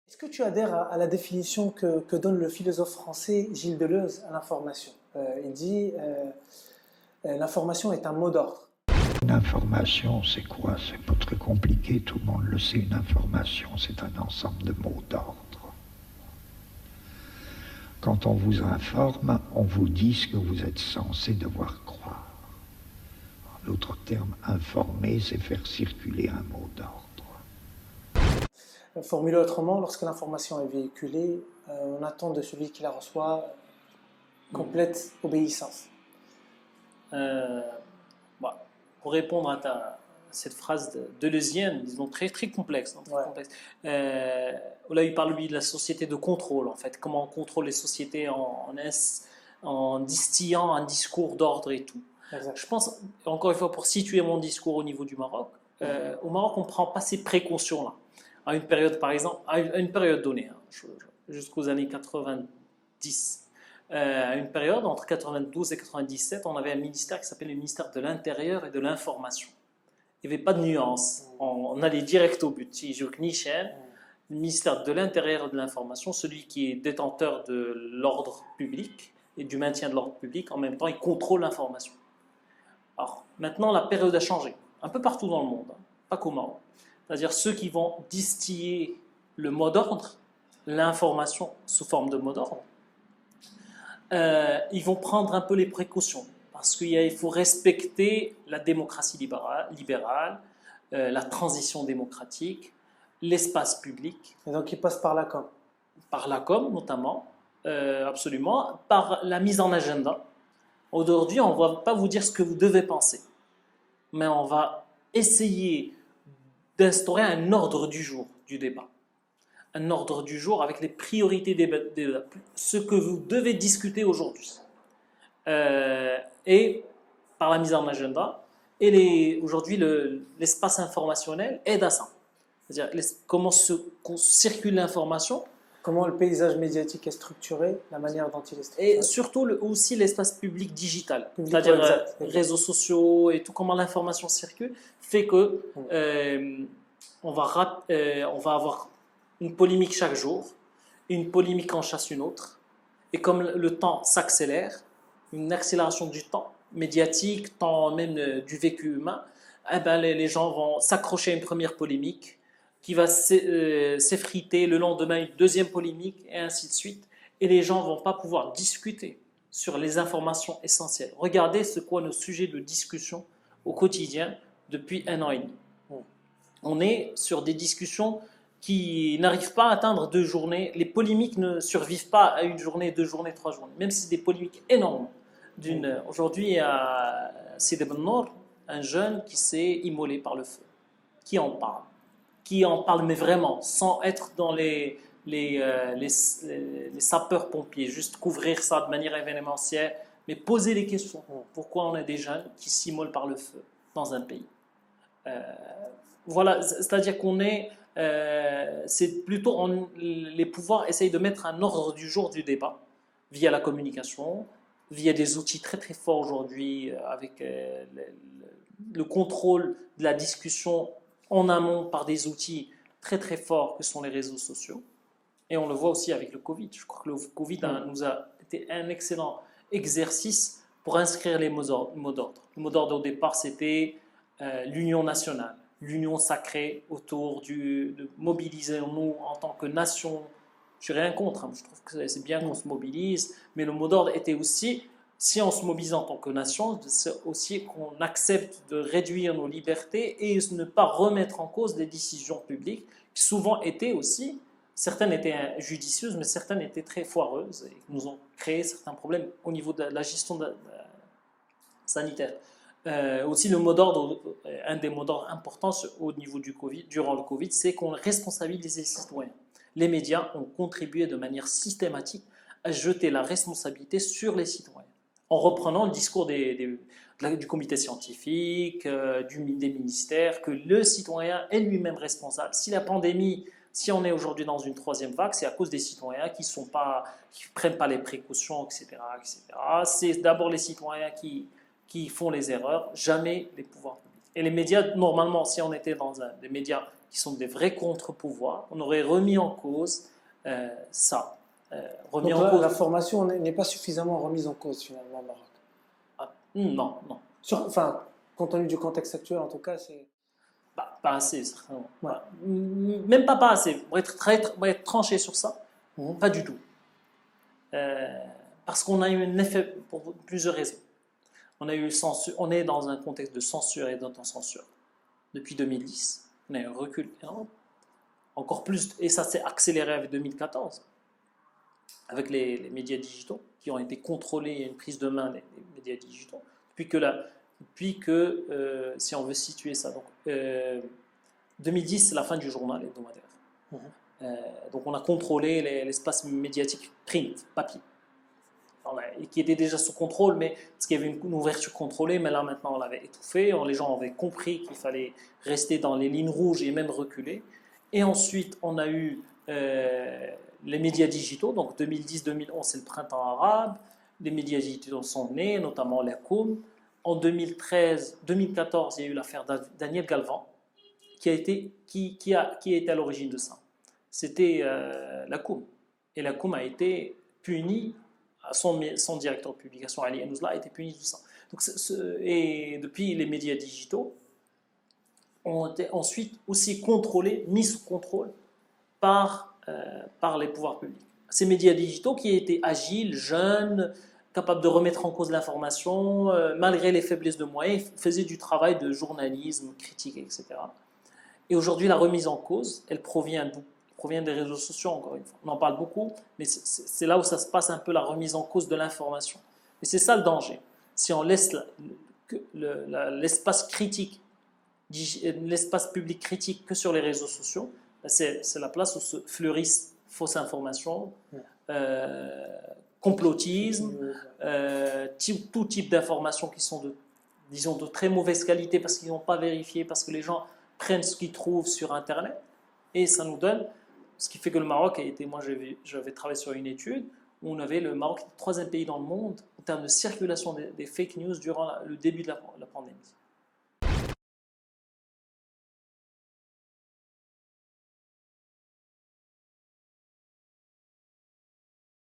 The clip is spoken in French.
Est-ce que tu adhères à la définition que donne le philosophe français Gilles Deleuze à l'information? Il dit l'information est un mot d'ordre. Une information, c'est quoi? C'est pas très compliqué, tout le monde le sait. Une information, c'est un ensemble de mots d'ordre. Quand on vous informe, on vous dit ce que vous êtes censé devoir croire. En d'autres termes, informer, c'est faire circuler un mot d'ordre. Formulé autrement, lorsque l'information est véhiculée, on attend de celui qui la reçoit complète obéissance. Pour répondre à cette phrase deleuzienne, disons très, très complexe. Complexe. Là, il parle, lui, de la société de contrôle, en fait. Comment on contrôle les sociétés en distillant un discours d'ordre et tout. Exact. Je pense, encore une fois, pour situer mon discours au niveau du Maroc, au Maroc, on ne prend pas ces précautions-là. À une période, par exemple, à une période donnée, jusqu'aux années 90, à une période entre 92 et 97, on avait un ministère qui s'appelait le ministère de l'Intérieur et de l'Information. Il n'y avait pas de nuance, on allait direct au but. Le ministère de l'Intérieur et de l'Information, celui qui est détenteur de l'ordre public et du maintien de l'ordre public, en même temps, il contrôle l'information. Alors, maintenant, la période a changé, un peu partout dans le monde, pas qu'au Maroc. C'est-à-dire ceux qui vont distiller le mot d'ordre, l'information sous forme de mot d'ordre, ils vont prendre un peu les précautions parce qu'il faut respecter la démocratie libérale, la transition démocratique, l'espace public. Et donc il passe par la com. Par la com notamment, absolument, par la mise en agenda. Aujourd'hui, on ne va pas vous dire ce que vous devez penser, mais on va essayer d'instaurer un ordre du jour du débat. Un ordre du jour avec les priorités des débats, ce que vous devez discuter aujourd'hui. Et par la mise en agenda, et aujourd'hui l'espace informationnel aide à ça. C'est-à-dire comment circule l'information. Comment le paysage médiatique est structuré, la manière dont il est structuré. Et surtout aussi l'espace public digital, c'est-à-dire réseaux sociaux et tout, comment l'information circule, fait que on va avoir une polémique chaque jour, une polémique en chasse une autre, et comme le temps s'accélère, une accélération du temps médiatique, temps même du vécu humain, eh ben les gens vont s'accrocher à une première polémique qui va s'effriter, le lendemain une deuxième polémique, et ainsi de suite, et les gens ne vont pas pouvoir discuter sur les informations essentielles. Regardez ce qu'est nos sujets de discussion au quotidien depuis 1 an et demi. On est sur des discussions qui n'arrivent pas à atteindre 2 journées. Les polémiques ne survivent pas à 1 journée, 2 journées, 3 journées, même si c'est des polémiques énormes. Aujourd'hui, à Sidi Ben Nour, un jeune qui s'est immolé par le feu. Qui en parle? Qui en parle, mais vraiment, sans être dans les sapeurs-pompiers, juste couvrir ça de manière événementielle, mais poser les questions. Pourquoi on a des jeunes qui s'immolent par le feu dans un pays? Voilà, c'est-à-dire qu'on est... c'est plutôt les pouvoirs essayent de mettre un ordre du jour du débat via la communication, via des outils très très forts aujourd'hui avec le contrôle de la discussion en amont par des outils très très forts que sont les réseaux sociaux. Et on le voit aussi avec le Covid. Je crois que le Covid nous a été un excellent exercice pour inscrire les mots d'ordre. Le mot d'ordre au départ c'était l'union nationale. L'union sacrée autour de mobiliser-nous en tant que nation. Je n'ai rien contre, je trouve que c'est bien qu'on se mobilise, mais le mot d'ordre était aussi, si on se mobilise en tant que nation, c'est aussi qu'on accepte de réduire nos libertés et ne pas remettre en cause des décisions publiques qui souvent étaient aussi, certaines étaient judicieuses, mais certaines étaient très foireuses et nous ont créé certains problèmes au niveau de la gestion sanitaire. Aussi le mot d'ordre, un des mots d'ordre importants au niveau du Covid, durant le Covid, c'est qu'on responsabilise les citoyens. Les médias ont contribué de manière systématique à jeter la responsabilité sur les citoyens, en reprenant le discours du comité scientifique, des ministères, que le citoyen est lui-même responsable. Si la pandémie, si on est aujourd'hui dans une 3e vague, c'est à cause des citoyens qui ne prennent pas les précautions, etc. etc. C'est d'abord les citoyens qui font les erreurs, jamais les pouvoirs publics. Et les médias, normalement, si on était dans des médias qui sont des vrais contre-pouvoirs, on aurait remis en cause ça. Remis Donc en là, cause. l'information n'est pas suffisamment remise en cause finalement au Maroc. Ah, non, non. Enfin, compte tenu du contexte actuel, en tout cas, c'est... Pas assez, certainement. Ouais. Même pas assez. Pour être tranché sur ça, pas du tout. Parce qu'on a eu un effet pour plusieurs raisons. On a eu censure, on est dans un contexte de censure et d'autocensure depuis 2010. On a eu un recul énorme. Encore plus, et ça s'est accéléré avec 2014, avec les médias digitaux qui ont été contrôlés, il y a une prise de main des médias digitaux. Depuis que si on veut situer ça, donc 2010, c'est la fin du journal hebdomadaire. Donc on a contrôlé l'espace médiatique print, papier. Et qui était déjà sous contrôle, mais parce qu'il y avait une ouverture contrôlée, mais là maintenant on l'avait étouffé, les gens avaient compris qu'il fallait rester dans les lignes rouges et même reculer. Et ensuite on a eu les médias digitaux, donc 2010-2011 c'est le printemps arabe, les médias digitaux sont nés, notamment l'Akoum. En 2013-2014 il y a eu l'affaire Daniel Galvan, qui a été à l'origine de ça. C'était l'Akoum. Et l'Akoum a été puni. Son directeur de publication, Ali Enouzla, a été puni de tout ça. Donc, et depuis, les médias digitaux ont été ensuite aussi contrôlés, mis sous contrôle par les pouvoirs publics. Ces médias digitaux qui étaient agiles, jeunes, capables de remettre en cause l'information, malgré les faiblesses de moyens, faisaient du travail de journalisme, critique, etc. Et aujourd'hui, la remise en cause, elle provient des réseaux sociaux, encore une fois. On en parle beaucoup, mais c'est là où ça se passe un peu la remise en cause de l'information. Et c'est ça le danger. Si on laisse l'espace critique, l'espace public critique que sur les réseaux sociaux, c'est la place où se fleurissent fausses informations, complotisme, tout type d'informations qui sont de très mauvaise qualité parce qu'ils n'ont pas vérifié, parce que les gens prennent ce qu'ils trouvent sur Internet. Et ça nous donne, ce qui fait que le Maroc a été, moi j'avais travaillé sur une étude où on avait le Maroc, le troisième pays dans le monde en termes de circulation des fake news durant le début de la pandémie.